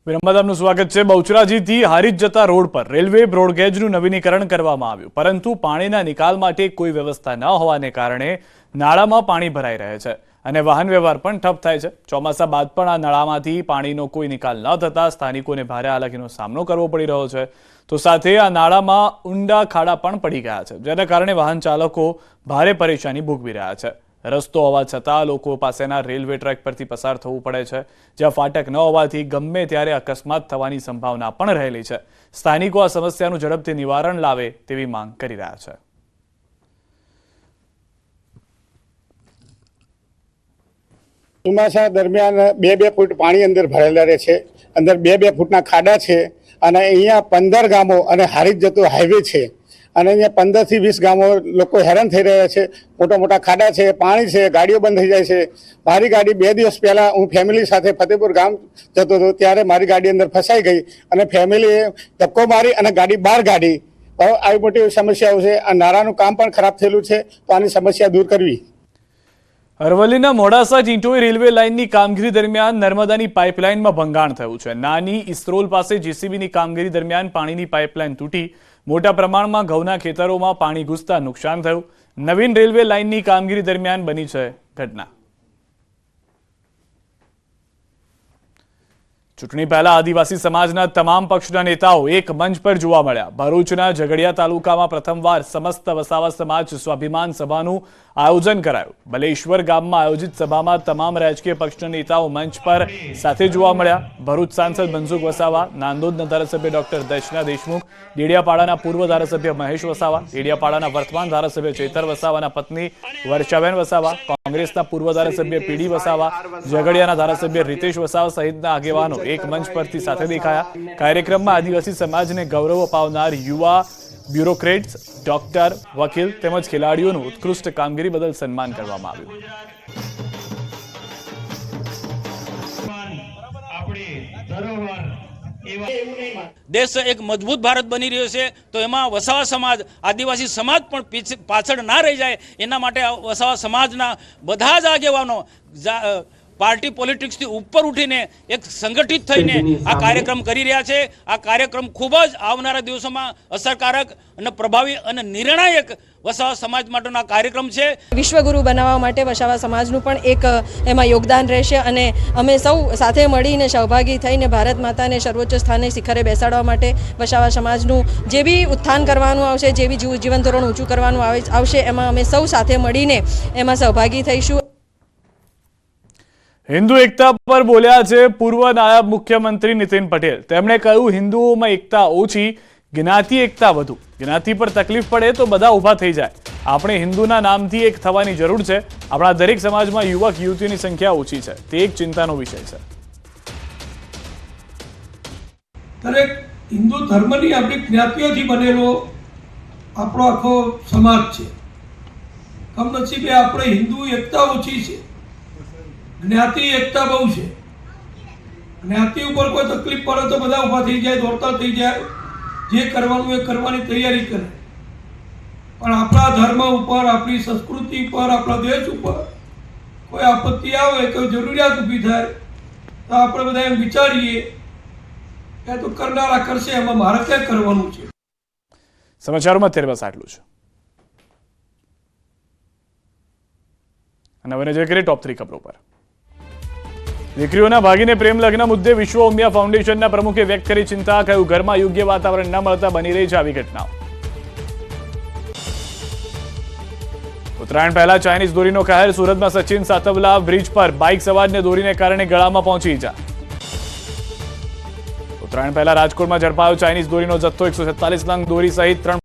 વિરમમાં આપનું સ્વાગત છે। બહુચરાજીથી હારીજ જતા રોડ પર રેલવે બ્રોડગેજનું નવીનીકરણ કરવામાં આવ્યું, પરંતુ પાણીના નિકાલ માટે કોઈ વ્યવસ્થા ન હોવાને કારણે નાળામાં પાણી ભરાઈ રહે છે અને વાહન વ્યવહાર પણ ઠપ થાય છે। ચોમાસા બાદ પણ આ નાળામાંથી પાણીનો કોઈ નિકાલ ન થતા સ્થાનિકોને ભારે હાલાકીનો સામનો કરવો પડી રહ્યો છે। તો સાથે આ નાળામાં ઊંડા ખાડા પણ પડી ગયા છે, જેના કારણે વાહન ચાલકો ભારે પરેશાની ભોગવી રહ્યા છે। રસ્તો હોવા છતાં લોકો પાસેના રેલવે ટ્રેક પરથી પસાર થવું પડે છે, જ્યાં ફાટક ન હોવાથી ગમે ત્યારે અકસ્માત થવાની સંભાવના પણ રહેલી છે। સ્થાનિકો આ સમસ્યાનું ઝડપથી નિવારણ લાવે તેવી માંગ કરી રહ્યા છે। ચોમાસા દરમિયાન 2-2 ફૂટ પાણી અંદર ભરેલા રહે છે, અંદર 2-2 ફૂટના ખાડા છે અને અહીંયા 15 ગામો અને હારીજ જતો હાઈવે છે અને અહીંયા 15 થી 20 ગામો લોકો હેરાન થઈ રહ્યા છે। મોટા મોટા ખાડા છે, પાણી છે, ગાડીઓ બંધ થઈ જાય છે। મારી ગાડી 2 દિવસ પહેલા હું ફેમિલી સાથે ફતેપુર ગામ જતો હતો, ત્યારે મારી ગાડી અંદર ફસાઈ ગઈ અને ફેમિલીએ ધક્કો મારી અને ગાડી બહાર કાઢી। આવી મોટી સમસ્યાઓ છે। આ નાળાનું કામ પણ ખરાબ થયેલું છે, તો આની સમસ્યા દૂર કરવી। અરવલ્લીના મોડાસા ટીંટોઈ રેલવે લાઇનની કામગીરી દરમિયાન નર્મદાની પાઇપલાઇનમાં ભંગાણ થયું છે। નાની ઇસ્ત્રોલ પાસે જેસીબીની કામગીરી દરમિયાન પાણીની પાઇપલાઇન તૂટી મોટા પ્રમાણમાં ઘઉંના ખેતરોમાં પાણી ઘૂસતા નુકસાન થયું। નવીન રેલવે લાઇનની કામગીરી દરમિયાન બની છે ઘટના। ચૂંટણી પહેલા આદિવાસી સમાજના તમામ પક્ષના નેતાઓ એક મંચ પર જોવા મળ્યા। ભરૂચના ઝઘડિયા તાલુકામાં પ્રથમવાર સમસ્ત વસાવા સમાજ સ્વાભિમાન સભાનું આયોજન કરાયું। બલેશ્વર ગામમાં આયોજિત સભામાં તમામ રાજકીય પક્ષના નેતાઓ મંચ પર સાથે જોવા મળ્યા। ભરૂચ સાંસદ મનસુખ વસાવા, નાંદોદના ધારાસભ્ય ડોક્ટર દર્શના દેશમુખ, ડેડિયાપાડાના પૂર્વ ધારાસભ્ય મહેશ વસાવા, ડેડિયાપાડાના વર્તમાન ધારાસભ્ય ચેતર વસાવાના પત્ની વર્ષાબેન વસાવા, કોંગ્રેસના પૂર્વ ધારાસભ્ય પીડી વસાવા, ઝઘડિયાના ધારાસભ્ય રીતેશ વસાવા સહિતના આગેવાનો એક મંચ પરથી સાથે દેખાયા। કાર્યક્રમમાં આદિવાસી સમાજને ગૌરવ અપાવનાર યુવા બ્યુરોક્રેટ્સ, ડોક્ટર, વકીલ તેમજ ખેલાડીઓનું ઉત્કૃષ્ટ કામગીરી બદલ સન્માન કરવામાં આવ્યું। દેશ એક મજબૂત ભારત બની રહ્યો છે, તો એમાં વસાવા સમાજ, આદિવાસી સમાજ પણ પાછળ ના રહી જાય એના માટે વસાવા સમાજના બધા જ આગેવાનો પાર્ટી પોલિટિક્સથી ઉપર ઉઠીને એક સંગઠિત થઈને આ કાર્યક્રમ કરી રહ્યા છે। આ કાર્યક્રમ ખૂબ જ આવનારા દિવસોમાં અસરકારક અને પ્રભાવી અને નિર્ણાયક વસાવા સમાજ માટેનો કાર્યક્રમ છે। વિશ્વગુરુ બનાવવા માટે વસાવા સમાજનું પણ એક એમાં યોગદાન રહેશે અને અમે સૌ સાથે મળીને સહભાગી થઈને ભારત માતાને સર્વોચ્ચ સ્થાને શિખરે બેસાડવા માટે વસાવા સમાજનું જે બી ઉત્થાન કરવાનું આવશે, જે બી જીવન ધોરણ ઊંચું કરવાનું આવશે, એમાં અમે સૌ સાથે મળીને એમાં સહભાગી થઈશું। હિન્દુ એકતા પર બોલ્યા છે પૂર્વ નાયબ મુખ્યમંત્રી નીતિન પટેલ। તેમણે કહ્યું, હિન્દુઓમાં એકતા ઓછી, જ્ઞાતિ એકતા વધુ। જ્ઞાતિ પર તકલીફ પડે તો બધા ઊભા થઈ જાય। આપણે હિન્દુના નામથી એક થવાની જરૂર છે। આપણા દરેક સમાજમાં યુવક યુવતીઓની સંખ્યા ઓછી છે, તે એક ચિંતાનો વિષય છે। દરેક હિન્દુ ધર્મની આપણી જ્ઞાતિઓથી બનેલો આપણો આખો સમાજ છે। કમનસીબે આપણે હિન્દુ એકતા ઓછી છે, જ્ઞાતિ એકતા બહુ છે। જ્ઞાતિ ઉપર કોઈ તકલીફ પડે તો બધા ઊભા થઈ જાય, દોડતા થઈ જાય, જે કરવાનું એ કરવાની તૈયારી કરે। પણ આપણા ધર્મ ઉપર, આપણી સંસ્કૃતિ ઉપર, આપણા દેશ ઉપર કોઈ આપત્તિ આવે, કોઈ જરૂરિયાત ઊભી થાય તો આપણે બધા એમ વિચારીએ કે તો કરનારા કરશે, એમાં મારે કંઈ કરવાનું છે। સમાચારોમાં અત્યારે બસ આટલું છે અને હવે નજર કરીએ ટોપ 3 ખબરો પર। દીકરીઓના ભાગીને પ્રેમ લગ્ન મુદ્દે વિશ્વ ઉમિયા ફાઉન્ડેશનના પ્રમુખે વ્યક્ત કરી ચિંતા। કહ્યું, ઘરમાં યોગ્ય વાતાવરણ ન મળતા બની રહી છે આવી ઘટનાઓ। ઉત્તરાયણ પહેલા ચાઇનીઝ દોરીનો કહેર। સુરતમાં સચિન સાતવલા બ્રિજ પર બાઇક સવારને દોરીને કારણે ગળામાં પહોંચી ઈજા। ઉત્તરાયણ પહેલા રાજકોટમાં ઝડપાયો ચાઇનીઝ દોરીનો જથ્થો। 147 નંગ દોરી સહિત 3